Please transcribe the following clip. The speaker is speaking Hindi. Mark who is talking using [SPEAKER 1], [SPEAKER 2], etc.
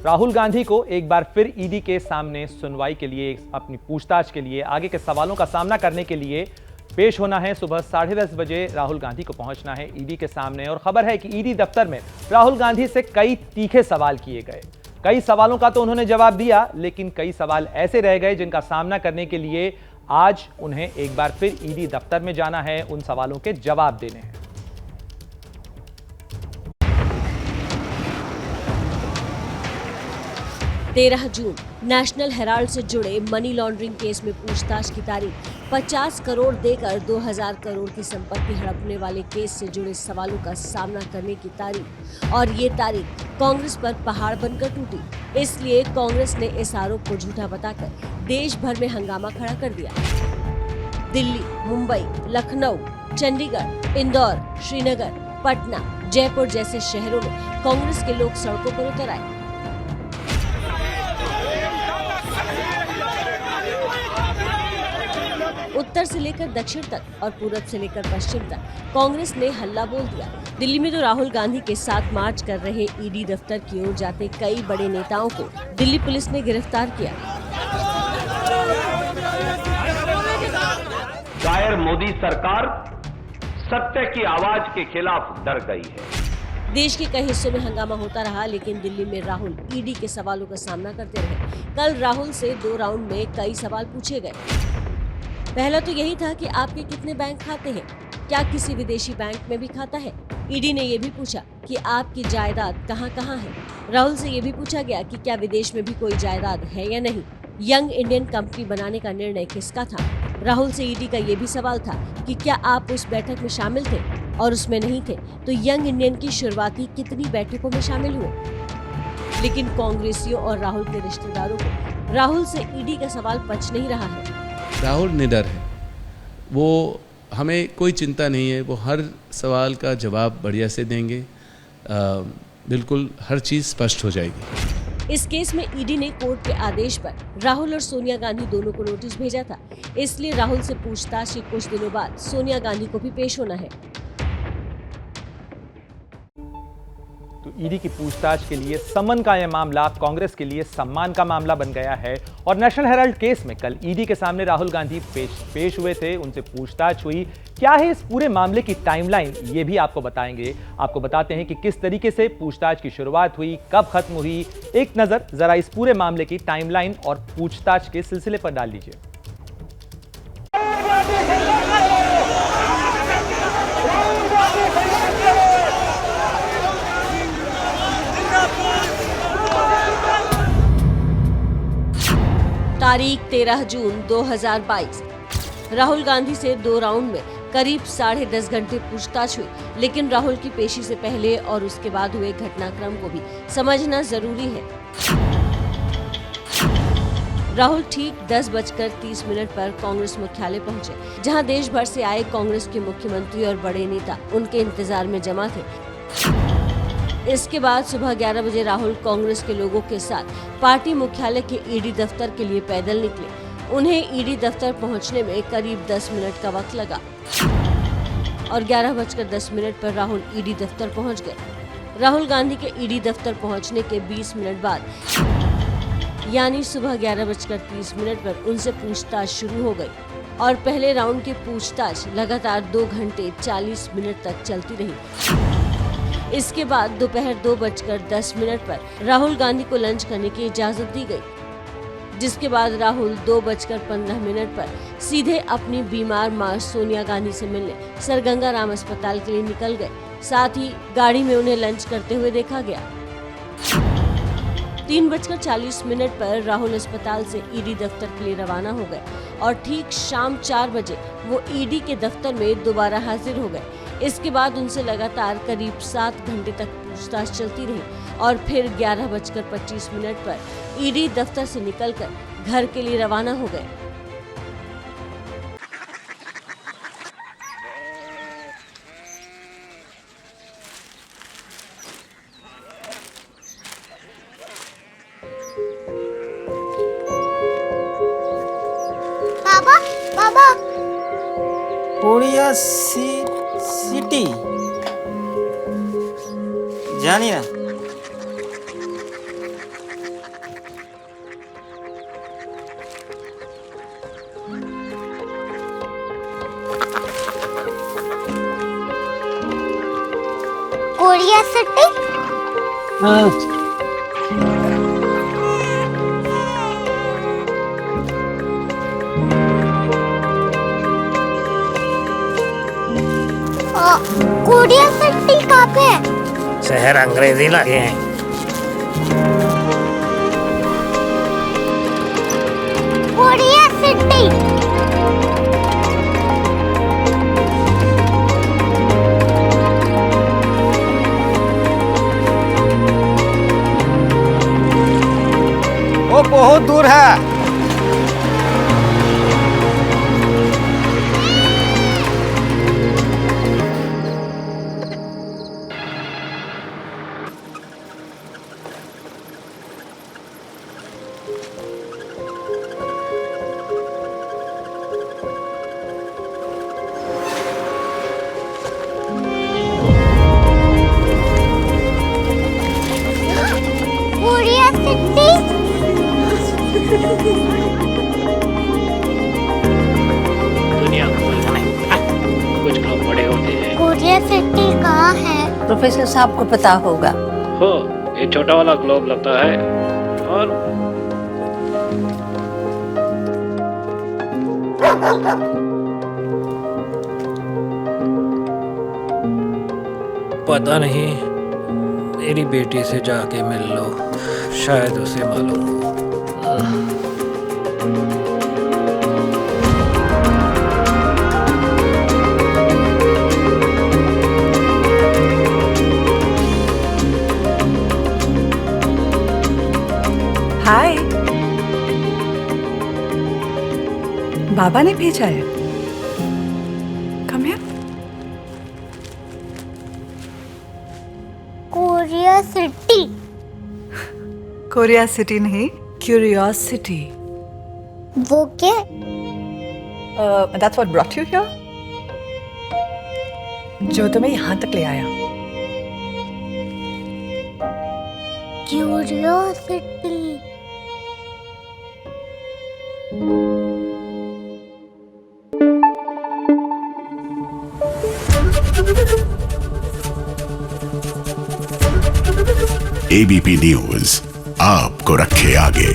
[SPEAKER 1] राहुल गांधी को एक बार फिर ईडी के सामने सुनवाई के लिए, अपनी पूछताछ के लिए, आगे के सवालों का सामना करने के लिए पेश होना है। सुबह 10:30 बजे राहुल गांधी को पहुंचना है ईडी के सामने और खबर है कि ईडी दफ्तर में राहुल गांधी से कई तीखे सवाल किए गए। कई सवालों का तो उन्होंने जवाब दिया, लेकिन कई सवाल ऐसे रह गए जिनका सामना करने के लिए आज उन्हें एक बार फिर ईडी दफ्तर में जाना है, उन सवालों के जवाब देने हैं।
[SPEAKER 2] 13 जून नेशनल हेराल्ड से जुड़े मनी लॉन्ड्रिंग केस में पूछताछ की तारीख, 50 करोड़ देकर 2000 करोड़ की संपत्ति हड़पने वाले केस से जुड़े सवालों का सामना करने की तारीख, और ये तारीख कांग्रेस पर पहाड़ बनकर टूटी। इसलिए कांग्रेस ने इस आरोप को झूठा बताकर देश भर में हंगामा खड़ा कर दिया। दिल्ली, मुंबई, लखनऊ, चंडीगढ़, इंदौर, श्रीनगर, पटना, जयपुर जैसे शहरों में कांग्रेस के लोग सड़कों पर उतर आए। उत्तर से लेकर दक्षिण तक और पूरब से लेकर पश्चिम तक कांग्रेस ने हल्ला बोल दिया। दिल्ली में तो राहुल गांधी के साथ मार्च कर रहे ईडी दफ्तर की ओर जाते कई बड़े नेताओं को दिल्ली पुलिस ने गिरफ्तार किया।
[SPEAKER 3] कायर मोदी सरकार सत्य की आवाज के खिलाफ डर गई है।
[SPEAKER 2] देश के कई हिस्सों में हंगामा होता रहा, लेकिन दिल्ली में राहुल ईडी के सवालों का सामना करते रहे। कल राहुल से 2 राउंड में कई सवाल पूछे गए। पहला तो यही था कि आपके कितने बैंक खाते हैं, क्या किसी विदेशी बैंक में भी खाता है। ईडी ने यह भी पूछा कि आपकी जायदाद कहां कहां है। राहुल से यह भी पूछा गया कि क्या विदेश में भी कोई जायदाद है या नहीं। यंग इंडियन कंपनी बनाने का निर्णय किसका था। राहुल से ईडी का यह भी सवाल था कि क्या आप उस बैठक में शामिल थे, और उसमें नहीं थे तो यंग इंडियन की शुरुआती कितनी बैठकों में शामिल हुए। लेकिन कांग्रेसियों और राहुल के रिश्तेदारों को राहुल से ईडी का सवाल पच नहीं रहा है।
[SPEAKER 4] राहुल निडर है, वो हमें कोई चिंता नहीं है, वो हर सवाल का जवाब बढ़िया से देंगे। बिल्कुल हर चीज़ स्पष्ट हो जाएगी।
[SPEAKER 2] इस केस में ईडी ने कोर्ट के आदेश पर राहुल और सोनिया गांधी दोनों को नोटिस भेजा था। इसलिए राहुल से पूछताछ के कुछ दिनों बाद सोनिया गांधी को भी पेश होना है।
[SPEAKER 1] तो ईडी की पूछताछ के लिए समन का यह मामला कांग्रेस के लिए सम्मान का मामला बन गया है। और नेशनल हेराल्ड केस में कल ईडी के सामने राहुल गांधी पेश हुए थे, उनसे पूछताछ हुई। क्या है इस पूरे मामले की टाइमलाइन, ये भी आपको बताएंगे। आपको बताते हैं कि किस तरीके से पूछताछ की शुरुआत हुई, कब खत्म हुई। एक नजर जरा इस पूरे मामले की टाइमलाइन और पूछताछ के सिलसिले पर डाल लीजिए।
[SPEAKER 2] तारीख 13 जून 2022। राहुल गांधी से 2 राउंड में करीब 10.5 घंटे पूछताछ हुई, लेकिन राहुल की पेशी से पहले और उसके बाद हुए घटनाक्रम को भी समझना जरूरी है। राहुल ठीक 10:30 पर कांग्रेस मुख्यालय पहुंचे, जहां देश भर से आए कांग्रेस के मुख्यमंत्री और बड़े नेता उनके इंतजार में जमा थे। इसके बाद सुबह 11 बजे राहुल कांग्रेस के लोगों के साथ पार्टी मुख्यालय के ईडी दफ्तर के लिए पैदल निकले। उन्हें ईडी दफ्तर पहुंचने में करीब 10 मिनट का वक्त लगा और 11:10 पर राहुल ईडी दफ्तर पहुंच गए। राहुल गांधी के ईडी दफ्तर पहुंचने के 20 मिनट बाद यानी सुबह 11:30 पर उनसे पूछताछ शुरू हो गई और पहले राउंड की पूछताछ लगातार 2 घंटे 40 मिनट तक चलती रही। इसके बाद दोपहर 2:10 पर राहुल गांधी को लंच करने की इजाजत दी गई, जिसके बाद राहुल 2:15 पर सीधे अपनी बीमार मां सोनिया गांधी से मिलने सर गंगा राम अस्पताल के लिए निकल गए। साथ ही गाड़ी में उन्हें लंच करते हुए देखा गया। 3:40 पर राहुल अस्पताल से ईडी दफ्तर के लिए रवाना हो गए और ठीक शाम 4 बजे वो ईडी के दफ्तर में दोबारा हाजिर हो गए। इसके बाद उनसे लगातार करीब 7 घंटे तक पूछताछ चलती रही और फिर 11:25 पर ईडी दफ्तर से निकलकर घर के लिए रवाना हो गए।
[SPEAKER 5] बाबा बाबा
[SPEAKER 6] कोरिया सिटी জানি না
[SPEAKER 5] क्यूरियोसिटी। क्यूरियोसिटी कहाँ पे है?
[SPEAKER 6] शहर अंग्रेजी लगे हैं।
[SPEAKER 5] क्यूरियोसिटी।
[SPEAKER 6] वो बहुत दूर है।
[SPEAKER 5] क्यूरियोसिटी।
[SPEAKER 6] दुनिया को कुछ लोग बड़े होते हैं।
[SPEAKER 5] क्यूरियोसिटी कहाँ है?
[SPEAKER 7] प्रोफेसर साहब को पता होगा।
[SPEAKER 8] हो, ये छोटा वाला ग्लोब लगता है और
[SPEAKER 9] पता नहीं, मेरी बेटी से जाके मिल लो, शायद उसे मालूम हो।
[SPEAKER 7] हाय, बाबा ने भेजा है। Come here.
[SPEAKER 5] Curiosity.
[SPEAKER 7] Korea city नहीं, क्यूरियोसिटी।
[SPEAKER 5] वो क्या?
[SPEAKER 7] That's what brought you here? जो तुम्हें यहाँ तक ले आया।
[SPEAKER 5] क्यूरियोसिटी।
[SPEAKER 10] एबीपी न्यूज आपको रखे आगे।